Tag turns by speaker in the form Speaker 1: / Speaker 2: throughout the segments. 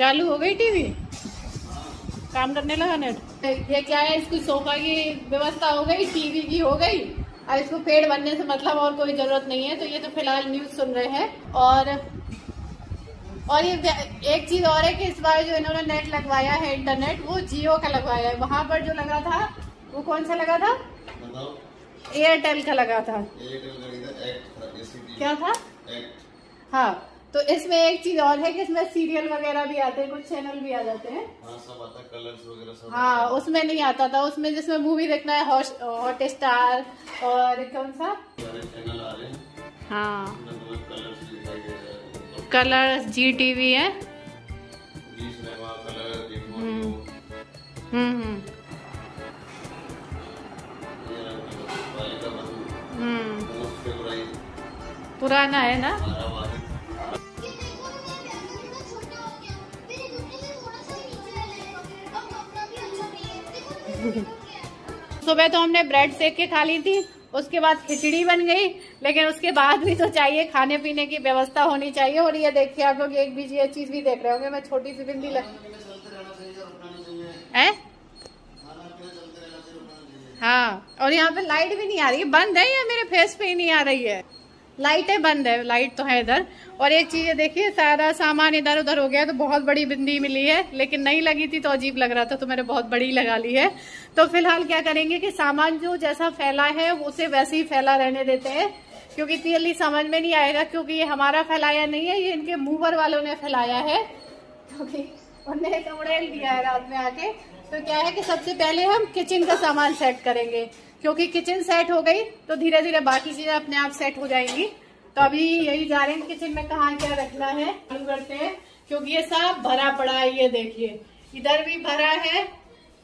Speaker 1: चालू हो गई टीवी, काम करने लगा नेट। ये क्या है, इसकी सोफा की व्यवस्था हो गई, टीवी की हो गई, और इसको पेड़ बनने से मतलब और कोई जरूरत नहीं है। तो ये तो फिलहाल न्यूज सुन रहे हैं। और ये एक चीज और है कि इस बार जो इन्होंने नेट लगवाया है, इंटरनेट, वो जियो का लगवाया है। वहां पर जो लगा था वो कौन सा लगा था? एयरटेल का लगा था। क्या था? हाँ, तो इसमें एक चीज और है कि इसमें सीरियल वगैरह भी आते हैं, कुछ चैनल भी आ जाते हैं। हाँ, सब आता है, कलर्स वगैरह सब। हाँ, उसमें नहीं आता था। उसमें जिसमें मूवी देखना है, हॉटस्टार और कौन सा चैनल आ रहे हैं। हाँ, कलर्स, जी टीवी है। पुराना है ना। सुबह तो हमने ब्रेड सेक के खा ली थी, उसके बाद खिचड़ी बन गई, लेकिन उसके बाद भी तो चाहिए, खाने पीने की व्यवस्था होनी चाहिए। और ये देखिए आप लोग एक बीच ये चीज भी देख रहे होंगे, मैं छोटी सी बिंदी हाँ, और यहाँ पे लाइट भी नहीं आ रही है, बंद है या मेरे फेस पे ही नहीं आ रही है? लाइटें बंद है, लाइट तो है इधर। और एक चीज देखिए, सारा सामान इधर उधर हो गया। तो बहुत बड़ी बिंदी मिली है, लेकिन नहीं लगी थी तो अजीब लग रहा था, तो मैंने बहुत बड़ी लगा ली है। तो फिलहाल क्या करेंगे कि सामान जो जैसा फैला है उसे वैसे ही फैला रहने देते हैं, क्योंकि क्लियरली समझ में नहीं आएगा, क्योंकि ये हमारा फैलाया नहीं है, ये इनके मूवर वालों ने फैलाया है, क्योंकि उन्हें एक उड़ेल दिया है रात में आके। तो क्या है कि सबसे पहले हम किचन का सामान सेट करेंगे, क्योंकि किचन सेट हो गई तो धीरे धीरे बाकी चीजें अपने आप सेट हो जाएंगी। तो अभी यही जा रहे हैं किचन में कहाँ क्या रखना है, चालू करते हैं, क्योंकि ये सब भरा पड़ा है। ये देखिए, इधर भी भरा है,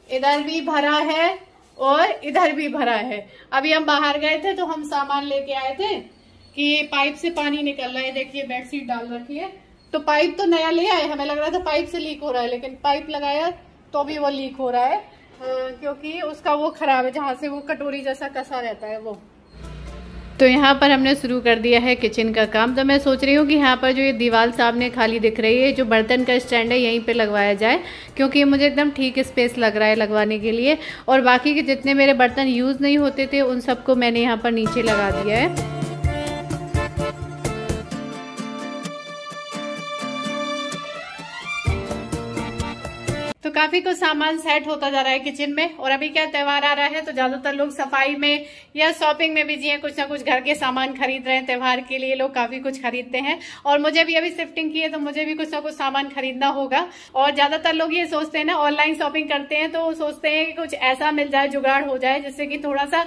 Speaker 1: इधर भी भरा है, और इधर भी भरा है। अभी हम बाहर गए थे तो हम सामान लेके आए थे कि पाइप से पानी निकल रहा है। देखिए बेडशीट डाल रखी है, तो पाइप तो नया ले आए, हमें लग रहा था पाइप से लीक हो रहा है, लेकिन पाइप लगाया तो भी वो लीक हो रहा है, क्योंकि उसका वो खराब है, जहाँ से वो कटोरी जैसा कसा रहता है वो। तो यहाँ पर हमने शुरू कर दिया है किचन का काम। तो मैं सोच रही हूँ कि यहाँ पर जो ये दीवार सामने खाली दिख रही है, जो बर्तन का स्टैंड है, यहीं पे लगवाया जाए, क्योंकि मुझे एकदम ठीक स्पेस लग रहा है लगवाने के लिए। और बाकी के जितने मेरे बर्तन यूज़ नहीं होते थे उन सबको मैंने यहाँ पर नीचे लगा दिया है। तो काफी कुछ सामान सेट होता जा रहा है किचन में। और अभी क्या त्योहार आ रहा है, तो ज्यादातर लोग सफाई में या शॉपिंग में बिजी हैं, कुछ ना कुछ घर के सामान खरीद रहे हैं। त्योहार के लिए लोग काफी कुछ खरीदते हैं, और मुझे भी अभी शिफ्टिंग की है तो मुझे भी कुछ ना कुछ सामान खरीदना होगा। और ज्यादातर लोग ये सोचते हैं ना, ऑनलाइन शॉपिंग करते हैं तो सोचते हैं कि कुछ ऐसा मिल जाए, जुगाड़ हो जाए, जिससे कि थोड़ा सा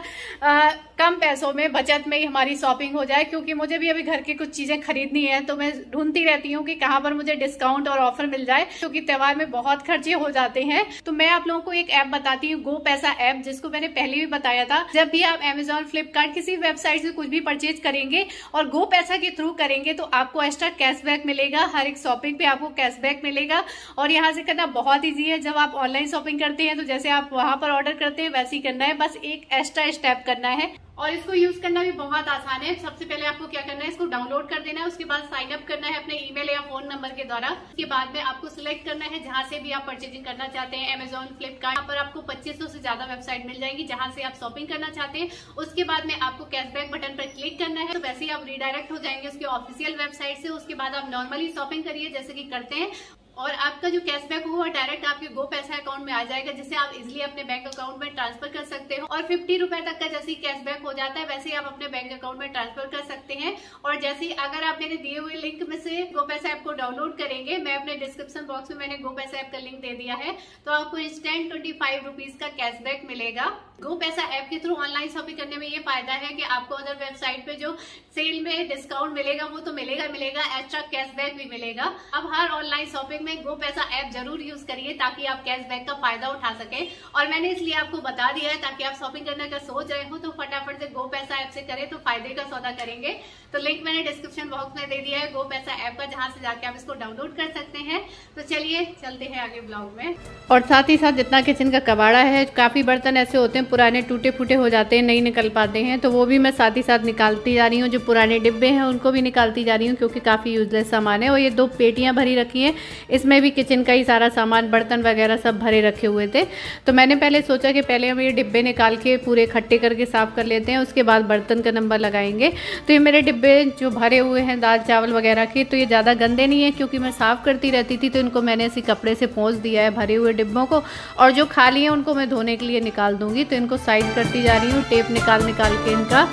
Speaker 1: कम पैसों में, बचत में ही हमारी शॉपिंग हो जाए। क्योंकि मुझे भी अभी घर की कुछ चीजें खरीदनी है, तो मैं ढूंढती रहती हूँ कि कहाँ पर मुझे डिस्काउंट और ऑफर मिल जाए, क्योंकि त्योहार में बहुत खर्चे हो जाते हैं। तो मैं आप लोगों को एक ऐप बताती हूँ, गो पैसा ऐप, जिसको मैंने पहले भी बताया था। जब भी आप अमेजॉन, फ्लिपकार्ट, किसी वेबसाइट से कुछ भी परचेज करेंगे और गो पैसा के थ्रू करेंगे, तो आपको एक्स्ट्रा कैशबैक मिलेगा। हर एक शॉपिंग पे आपको कैशबैक मिलेगा, और यहाँ से करना बहुत ईजी है। जब आप ऑनलाइन शॉपिंग करते हैं तो जैसे आप वहां पर ऑर्डर करते हैं वैसे ही करना है, बस एक एक्स्ट्रा स्टेप करना है। और इसको यूज करना भी बहुत आसान है। सबसे पहले आपको क्या करना है, इसको डाउनलोड कर देना है, उसके बाद साइन अप करना है अपने ईमेल या फोन नंबर के द्वारा। उसके बाद में आपको सिलेक्ट करना है जहां से भी आप परचेजिंग करना चाहते हैं, अमेजॉन, फ्लिपकार्ट, यहाँ पर आपको 2500 से ज्यादा वेबसाइट मिल जाएगी जहां से आप शॉपिंग करना चाहते हैं। उसके बाद में आपको कैशबैक बटन पर क्लिक करना है, तो वैसे ही आप रिडायरेक्ट हो जाएंगे उसके ऑफिशियल वेबसाइट से। उसके बाद आप नॉर्मली शॉपिंग करिए जैसे कि करते हैं, और आपका जो कैशबैक होगा डायरेक्ट आपके गो पैसा अकाउंट में आ जाएगा, जिसे आप इजीली अपने बैंक अकाउंट में ट्रांसफर कर सकते हो। और 50 रुपए तक का जैसे कैशबैक हो जाता है, वैसे ही आप अपने बैंक अकाउंट में ट्रांसफर कर सकते हैं। और जैसे ही अगर आप मेरे दिए हुए लिंक में से गो पैसा ऐप को डाउनलोड करेंगे, मैं अपने डिस्क्रिप्शन बॉक्स में मैंने गो पैसा ऐप का लिंक दे दिया है, तो आपको इंस्टेंट 25 रुपीज का कैशबैक मिलेगा। गो पैसा ऐप के थ्रू ऑनलाइन शॉपिंग करने में ये फायदा है कि आपको अदर वेबसाइट पे जो सेल में डिस्काउंट मिलेगा वो तो मिलेगा, एक्स्ट्रा कैशबैक भी मिलेगा। अब हर ऑनलाइन शॉपिंग में गो पैसा ऐप जरूर यूज करिए ताकि आप कैशबैक का फायदा उठा सके। और मैंने इसलिए आपको बता दिया है ताकि आप शॉपिंग करने का सोच रहे हो तो फटाफट से गो पैसा ऐप से करें, तो फायदे का सौदा करेंगे। तो लिंक मैंने डिस्क्रिप्शन बॉक्स में दे दिया है गो पैसा ऐप का, जहां से जाके आप इसको डाउनलोड कर सकते हैं। तो चलिए चलते हैं आगे ब्लॉग में। और साथ ही साथ जितना किचन का कबाड़ा है, काफी बर्तन ऐसे होते हैं पुराने टूटे फूटे हो जाते हैं, नहीं निकल पाते हैं, तो वो भी मैं साथ ही साथ निकालती जा रही हूँ। जो पुराने डिब्बे हैं उनको भी निकालती जा रही हूँ, क्योंकि काफी यूजलेस सामान है। और ये 2 पेटियां भरी रखी हैं, इसमें भी किचन का ही सारा सामान, बर्तन वगैरह सब भरे रखे हुए थे। तो मैंने पहले सोचा कि पहले हम ये डिब्बे निकाल के पूरे इकट्ठे करके साफ़ कर लेते हैं, उसके बाद बर्तन का नंबर लगाएंगे। तो ये मेरे डिब्बे जो भरे हुए हैं दाल चावल वगैरह के, तो ये ज़्यादा गंदे नहीं है क्योंकि मैं साफ़ करती रहती थी। तो इनको मैंने ऐसे कपड़े से पोंछ दिया है भरे हुए डिब्बों को, और जो खाली हैं उनको मैं धोने के लिए निकाल दूँगी। तो इनको साइड करती जा रही हूँ टेप निकाल के इनका।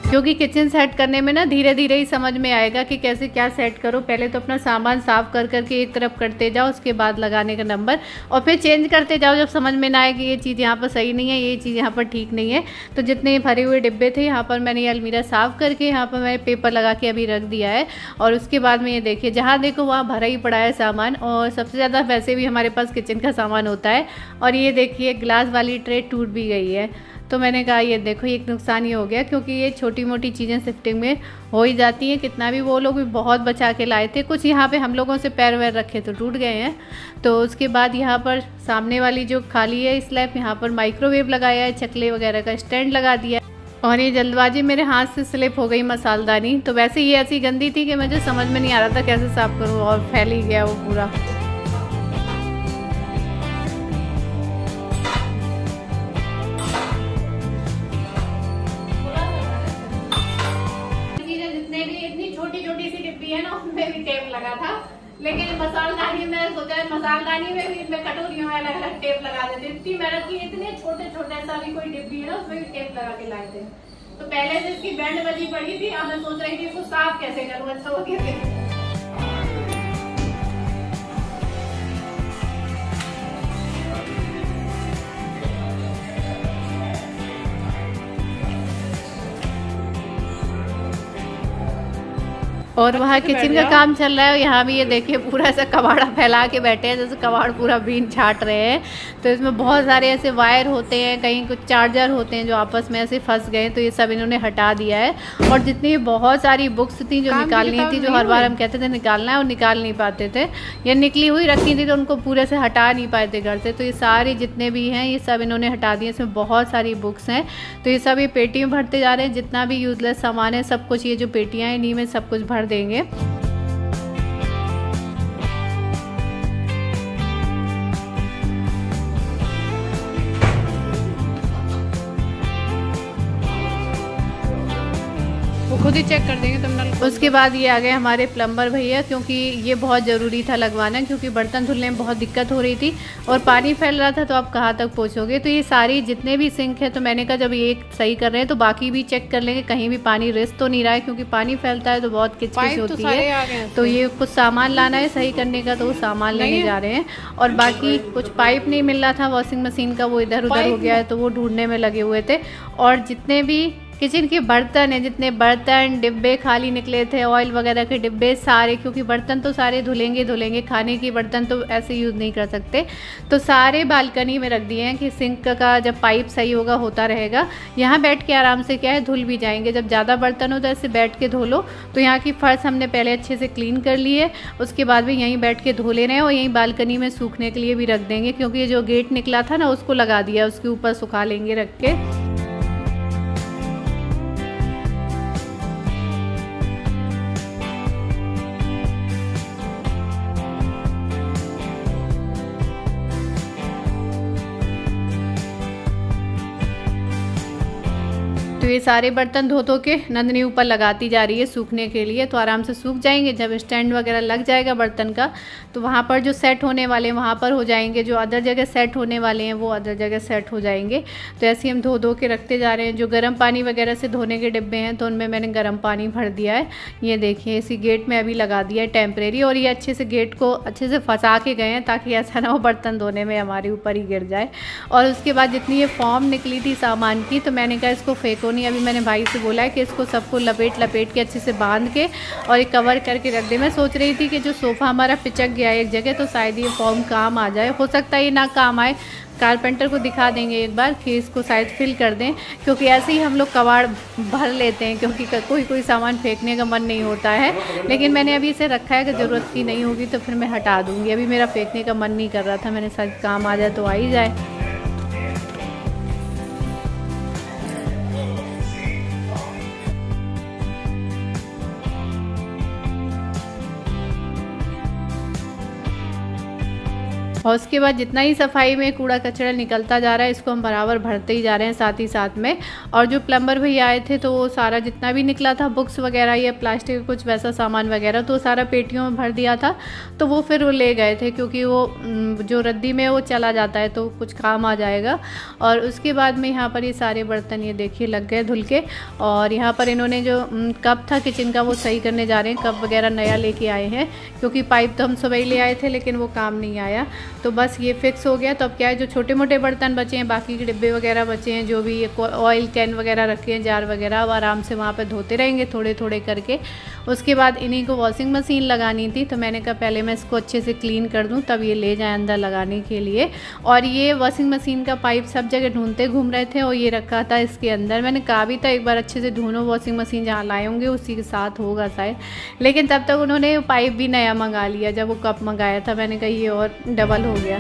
Speaker 1: क्योंकि किचन सेट करने में ना धीरे धीरे ही समझ में आएगा कि कैसे क्या सेट करो। पहले तो अपना सामान साफ़ कर करके एक तरफ करते जाओ, उसके बाद लगाने का नंबर, और फिर चेंज करते जाओ जब समझ में ना आए कि ये चीज़ यहाँ पर सही नहीं है, ये चीज़ यहाँ पर ठीक नहीं है। तो जितने भरे हुए डिब्बे थे यहाँ पर मैंने ये अलमीरा साफ़ करके यहाँ पर मैंने पेपर लगा के अभी रख दिया है। और उसके बाद में ये देखिए, जहाँ देखो वहाँ भरा ही पड़ा है सामान, और सबसे ज़्यादा वैसे भी हमारे पास किचन का सामान होता है। और ये देखिए ग्लास वाली ट्रे टूट भी गई है। तो मैंने कहा ये देखो, एक नुकसान ये हो गया क्योंकि ये छोटी मोटी चीज़ें शिफ्टिंग में हो ही जाती हैं। कितना भी वो लोग भी बहुत बचा के लाए थे, कुछ यहाँ पे हम लोगों से पैर वैर रखे तो टूट गए हैं। तो उसके बाद यहाँ पर सामने वाली जो खाली है स्लैब, यहाँ पर माइक्रोवेव लगाया है, चकले वगैरह का स्टैंड लगा दिया है। और ये जल्दबाजी मेरे हाथ से स्लिप हो गई मसालदानी। तो वैसे ये ऐसी गंदी थी कि मुझे समझ में नहीं आ रहा था कैसे साफ़ करूँ, और फैल ही गया वो पूरा। उनमें भी टेप लगा था, लेकिन मसालदानी में सोचा मसालदानी में भी इनमें कटोरियों में अलग अलग टेप लगा देते। इतनी मेहनत की, इतने छोटे छोटे सा भी कोई डिब्बी है ना उसमें भी टेप लगा के लाए थे। तो पहले से इसकी बैंड बजी पड़ी थी, अब मैं सोच रही थी इसको साफ कैसे करूँ अच्छा हो गया। और वहाँ किचन का काम चल रहा है, यहाँ भी ये देखिए पूरा ऐसा कबाड़ा फैला के बैठे हैं जैसे कबाड़ पूरा बीन छाट रहे हैं। तो इसमें बहुत सारे ऐसे वायर होते हैं, कहीं कुछ चार्जर होते हैं जो आपस में ऐसे फंस गए, तो ये सब इन्होंने हटा दिया है। और जितनी बहुत सारी बुक्स थी जो निकालनी थी, जो हर बार हम कहते थे निकालना है और निकाल नहीं पाते थे, या निकली हुई रखी थी तो उनको पूरे से हटा नहीं पाए थे घर से। तो ये सारे जितने भी हैं ये सब इन्होंने हटा दिए। इसमें बहुत सारी बुक्स हैं, तो ये सब ये पेटी में भरते जा रहे हैं। जितना भी यूजलेस सामान है सब कुछ, ये जो पेटियाँ हैं इन्हीं में सब कुछ भर देंगे। वो खुद ही चेक कर देंगे तुम नल। उसके बाद ये आ गए हमारे प्लम्बर भैया, क्योंकि ये बहुत ज़रूरी था लगवाना, क्योंकि बर्तन धुलने में बहुत दिक्कत हो रही थी और पानी फैल रहा था। तो आप कहाँ तक पहुँचोगे। तो ये सारी जितने भी सिंक है, तो मैंने कहा जब ये सही कर रहे हैं तो बाकी भी चेक कर लेंगे कहीं भी पानी रिस तो नहीं रहा है, क्योंकि पानी फैलता है तो बहुत किचकिच होती है। तो ये कुछ सामान लाना है सही करने का, तो वो सामान लेने जा रहे हैं। और बाकी कुछ पाइप नहीं मिल रहा था वॉशिंग मशीन का, वो इधर उधर हो गया है, तो वो ढूंढने में लगे हुए थे। और जितने भी किचन के बर्तन हैं, जितने बर्तन डिब्बे खाली निकले थे, ऑयल वगैरह के डिब्बे सारे, क्योंकि बर्तन तो सारे धुलेंगे, खाने की बर्तन तो ऐसे यूज़ नहीं कर सकते, तो सारे बालकनी में रख दिए हैं कि सिंक का जब पाइप सही होगा होता रहेगा। यहाँ बैठ के आराम से क्या है धुल भी जाएंगे। जब ज़्यादा बर्तन हो तो ऐसे बैठ के धो लो। तो यहाँ की फर्श हमने पहले अच्छे से क्लीन कर ली है, उसके बाद भी यहीं बैठ के धो ले रहे हैं। और यहीं बालकनी में सूखने के लिए भी रख देंगे, क्योंकि ये जो गेट निकला था ना उसको लगा दिया, उसके ऊपर सुखा लेंगे रख के। तो ये सारे बर्तन धो धो के नंदनी ऊपर लगाती जा रही है सूखने के लिए, तो आराम से सूख जाएंगे। जब स्टैंड वगैरह लग जाएगा बर्तन का, तो वहाँ पर जो सेट होने वाले हैं वहाँ पर हो जाएंगे, जो अदर जगह सेट होने वाले हैं वो अदर जगह सेट हो जाएंगे। तो ऐसे ही हम धो धो के रखते जा रहे हैं। जो गर्म पानी वगैरह से धोने के डिब्बे हैं तो उनमें मैंने गर्म पानी भर दिया है। ये देखिए इसी गेट में अभी लगा दिया है टेम्परेरी, और ये अच्छे से गेट को अच्छे से फंसा के गए हैं ताकि ऐसा ना हो बर्तन धोने में हमारे ऊपर ही गिर जाए। और उसके बाद जितनी ये फॉर्म निकली थी सामान की, तो मैंने कहा इसको फेंको नहीं। अभी मैंने भाई से बोला है कि इसको सबको लपेट के अच्छे से बांध के और एक कवर करके रख दे। मैं सोच रही थी कि जो सोफ़ा हमारा पिचक गया है एक जगह, तो शायद ये फॉर्म काम आ जाए। हो सकता है ये ना काम आए, कारपेंटर को दिखा देंगे एक बार कि इसको शायद फिल कर दें, क्योंकि ऐसे ही हम लोग कबाड़ भर लेते हैं, क्योंकि कोई सामान फेंकने का मन नहीं होता है। लेकिन मैंने अभी इसे रखा है कि ज़रूरत की नहीं होगी तो फिर मैं हटा दूँगी। अभी मेरा फेंकने का मन नहीं कर रहा था, मैंने शायद काम आ जाए तो आ ही जाए। और उसके बाद जितना ही सफाई में कूड़ा कचरा निकलता जा रहा है इसको हम बराबर भरते ही जा रहे हैं साथ ही साथ में। और जो प्लम्बर भैया आए थे तो वो सारा जितना भी निकला था बुक्स वगैरह या प्लास्टिक कुछ वैसा सामान वगैरह तो सारा पेटियों में भर दिया था। तो वो फिर वो ले गए थे क्योंकि वो जो रद्दी में वो चला जाता है तो कुछ काम आ जाएगा। और उसके बाद में यहाँ पर ये सारे बर्तन ये देखिए लग गए धुल के। और यहाँ पर इन्होंने जो कप था किचन का वो सही करने जा रहे हैं, कप वगैरह नया लेके आए हैं क्योंकि पाइप तो हम सुबह ही ले आए थे लेकिन वो काम नहीं आया। तो बस ये फिक्स हो गया। तो अब क्या है जो छोटे मोटे बर्तन बचे हैं, बाकी के डिब्बे वगैरह बचे हैं, जो भी ऑयल कैन वगैरह रखे हैं, जार वगैरह, अब आराम से वहाँ पे धोते रहेंगे थोड़े थोड़े करके। उसके बाद इन्हीं को वॉशिंग मशीन लगानी थी तो मैंने कहा पहले मैं इसको अच्छे से क्लीन कर दूँ तब ये ले जाए अंदर लगाने के लिए। और ये वॉशिंग मशीन का पाइप सब जगह ढूंढते घूम रहे थे और ये रखा था इसके अंदर। मैंने कहा भी था एक बार अच्छे से ढूंढो, वॉशिंग मशीन जहाँ लाए होंगे उसी के साथ होगा शायद, लेकिन तब तक उन्होंने पाइप भी नया मंगा लिया। जब वो कप मंगाया था मैंने कहा ये और डबल हो गया।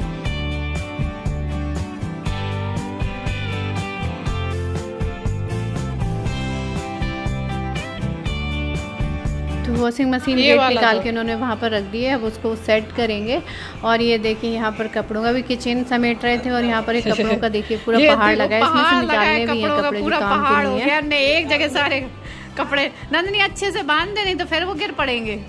Speaker 1: तो वॉशिंग मशीन गेट निकाल के उन्होंने वहाँ पर रख दिया है, अब उसको सेट करेंगे। और ये देखिए यहाँ पर कपड़ों का भी किचन समेट रहे थे और यहाँ पर एक कपड़ों का देखिए पूरा पहाड़ लगा है, इसमें से निकालने भी है कपड़े जो काम के नहीं है। हमने एक जगह सारे कपड़े नंदनी अच्छे से बांध दे नहीं तो फिर वो गिर पड़ेंगे।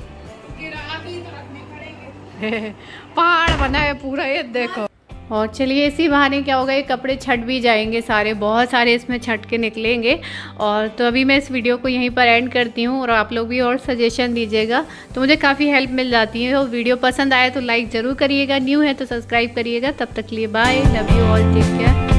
Speaker 1: पहाड़ बना है पूरा, ये देखो। और चलिए इसी बहाने क्या होगा ये कपड़े छट भी जाएंगे सारे, बहुत सारे इसमें छट के निकलेंगे। और तो अभी मैं इस वीडियो को यहीं पर एंड करती हूँ और आप लोग भी और सजेशन दीजिएगा तो मुझे काफ़ी हेल्प मिल जाती है। और वीडियो पसंद आए तो लाइक ज़रूर करिएगा, न्यू है तो सब्सक्राइब करिएगा। तब तक लिए bye, love you all, take care.